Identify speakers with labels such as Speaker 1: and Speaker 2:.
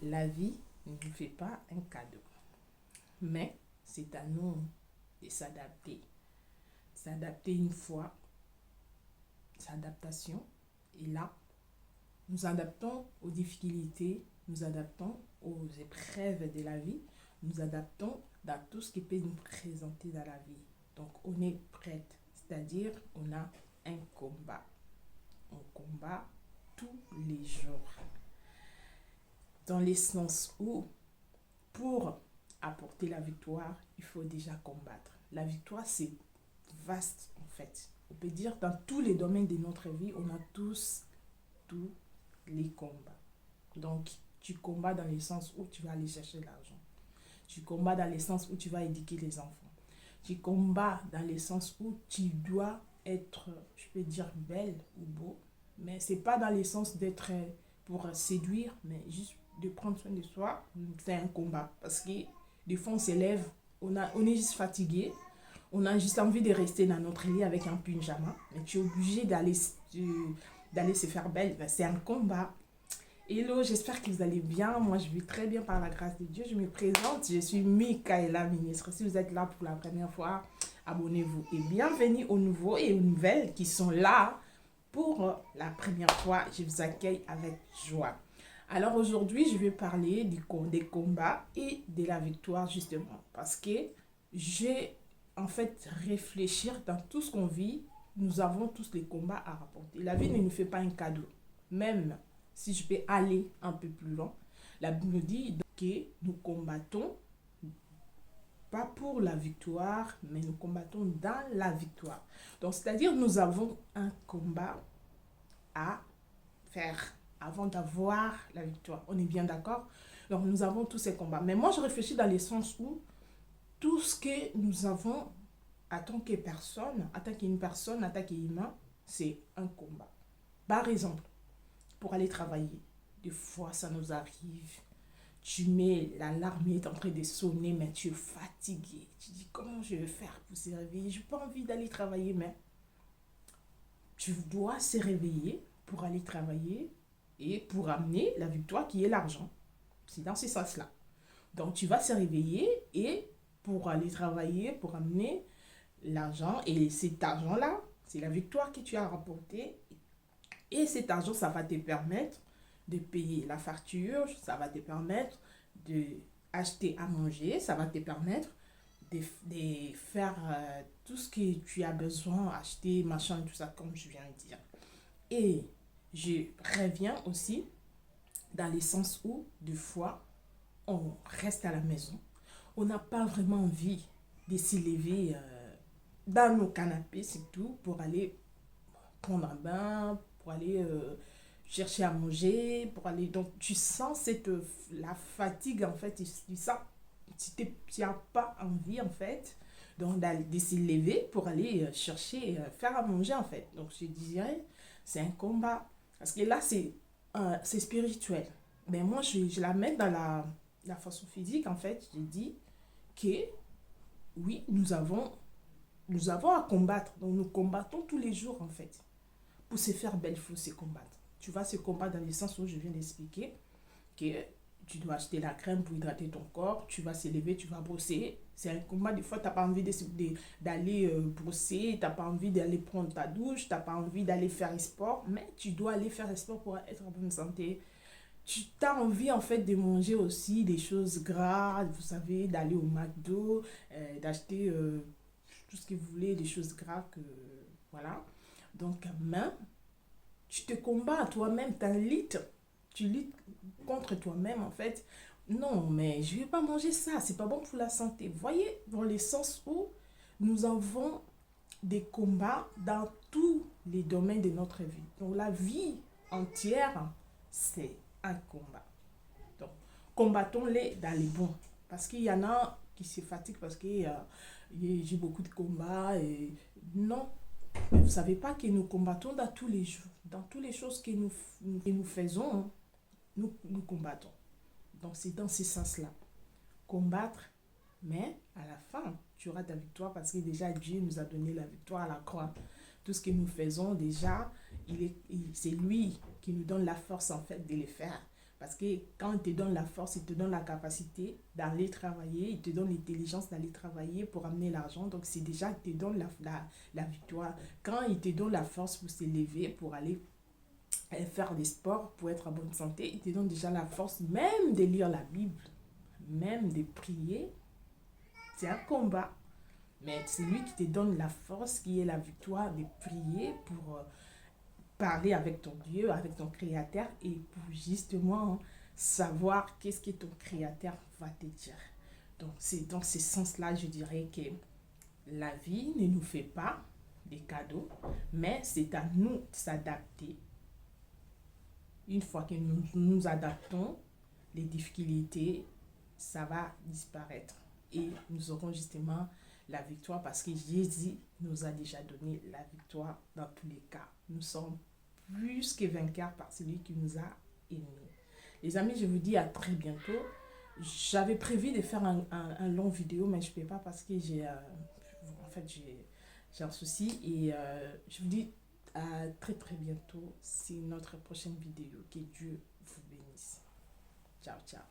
Speaker 1: La vie ne nous fait pas un cadeau, mais c'est à nous de s'adapter. S'adapter une fois, s'adaptation. Et là, nous adaptons aux difficultés, nous adaptons aux épreuves de la vie, nous adaptons dans tout ce qui peut nous présenter dans la vie. Donc, on est prête, c'est-à-dire on a un combat. On combat tous les jours. Dans le sens où, pour apporter la victoire, il faut déjà combattre. La victoire, c'est vaste en fait. On peut dire dans tous les domaines de notre vie, on a tous les combats. Donc, tu combats dans le sens où tu vas aller chercher l'argent. Tu combats dans le sens où tu vas éduquer les enfants. Tu combats dans le sens où tu dois être, je peux dire, belle ou beau. Mais c'est pas dans le sens d'être pour séduire, mais juste de prendre soin de soi. C'est un combat. Parce que des fois, on s'élève, on est juste fatigué. On a juste envie de rester dans notre lit avec un pyjama. Mais tu es obligé d'aller se faire belle. Ben, c'est un combat. Hello, j'espère que vous allez bien. Moi, je vais très bien par la grâce de Dieu. Je me présente, je suis Michaela Ministre. Si vous êtes là pour la première fois, abonnez-vous. Et bienvenue aux nouveaux et aux nouvelles qui sont là pour la première fois. Je vous accueille avec joie. Alors aujourd'hui, je vais parler des combats et de la victoire justement. Parce que j'ai en fait réfléchir dans tout ce qu'on vit. Nous avons tous les combats à rapporter. La vie ne nous fait pas un cadeau. Même si je peux aller un peu plus loin, la Bible dit que nous combattons pas pour la victoire, mais nous combattons dans la victoire. Donc, c'est-à-dire nous avons un combat à faire avant d'avoir la victoire. On est bien d'accord? Donc, nous avons tous ces combats. Mais moi, je réfléchis dans le sens où tout ce que nous avons en tant que personne, en tant qu'une personne, en tant qu'humain, c'est un combat. Par exemple, pour aller travailler. Des fois, ça nous arrive. Tu mets l'alarme est en train de sonner, mais tu es fatigué. Tu dis, comment je vais faire pour se réveiller? Je n'ai pas envie d'aller travailler, mais tu dois se réveiller pour aller travailler et pour amener la victoire qui est l'argent. C'est dans ce sens-là. Donc, tu vas se réveiller et pour aller travailler, pour amener l'argent. Et cet argent-là, c'est la victoire que tu as rapportée. Et cet argent, ça va te permettre de payer la facture, ça va te permettre d'acheter à manger, ça va te permettre de faire tout ce que tu as besoin, acheter, machin, tout ça, comme je viens de dire. Et je reviens aussi dans le sens où, des fois, on reste à la maison, on n'a pas vraiment envie de s'élever dans nos canapés, c'est tout, pour aller prendre un bain, pour aller chercher à manger, pour aller... Donc, tu sens la fatigue, en fait, tu sens, tu n'as pas envie, en fait, donc de se lever pour aller chercher, faire à manger, en fait. Donc, je dirais, c'est un combat. Parce que là, c'est spirituel. Mais moi, je la mets dans la façon physique, en fait. Je dis que, oui, nous avons à combattre. Donc, nous combattons tous les jours, en fait. Pour se faire belle, il faut se combattre. Tu vas se combattre dans le sens où je viens d'expliquer que tu dois acheter la crème pour hydrater ton corps, tu vas se lever, tu vas brosser. C'est un combat, des fois, tu n'as pas envie d'aller brosser, tu n'as pas envie d'aller prendre ta douche, tu n'as pas envie d'aller faire un sport, mais tu dois aller faire un sport pour être en bonne santé. Tu as envie, en fait, de manger aussi des choses grasses, vous savez, d'aller au McDo, d'acheter tout ce que vous voulez, des choses grasses, voilà. Donc, même, tu te combats à toi-même, tu luttes contre toi-même en fait. Non, mais je ne vais pas manger ça, c'est pas bon pour la santé. Vous voyez, dans le sens où nous avons des combats dans tous les domaines de notre vie. Donc, la vie entière, c'est un combat. Donc, combattons-les dans les bons. Parce qu'il y en a qui se fatiguent parce que j'ai beaucoup de combats. Et... Non, mais vous ne savez pas que nous combattons dans tous les jours, dans toutes les choses que nous faisons, hein, nous combattons. Donc c'est dans ce sens-là. Combattre, mais à la fin, tu auras ta victoire parce que déjà Dieu nous a donné la victoire à la croix. Tout ce que nous faisons déjà, c'est lui qui nous donne la force en fait de le faire. Parce que quand il te donne la force, il te donne la capacité d'aller travailler, il te donne l'intelligence d'aller travailler pour amener l'argent. Donc, c'est déjà, il te donne la victoire. Quand il te donne la force pour s'élever, pour aller faire des sports, pour être en bonne santé, il te donne déjà la force même de lire la Bible, même de prier. C'est un combat. Mais c'est lui qui te donne la force, qui est la victoire de prier pour parler avec ton Dieu, avec ton Créateur et pour justement savoir qu'est-ce que ton Créateur va te dire. Donc, c'est dans ce sens-là, je dirais que la vie ne nous fait pas des cadeaux, mais c'est à nous de s'adapter. Une fois que nous nous adaptons, les difficultés, ça va disparaître. Et nous aurons justement la victoire parce que Jésus nous a déjà donné la victoire dans tous les cas. Nous sommes plus que vainqueurs par celui qui nous a aimés. Les amis, je vous dis à très bientôt. J'avais prévu de faire un long vidéo, mais je ne peux pas parce que j'ai un souci. Et je vous dis à très très bientôt. C'est notre prochaine vidéo. Que Dieu vous bénisse. Ciao, ciao.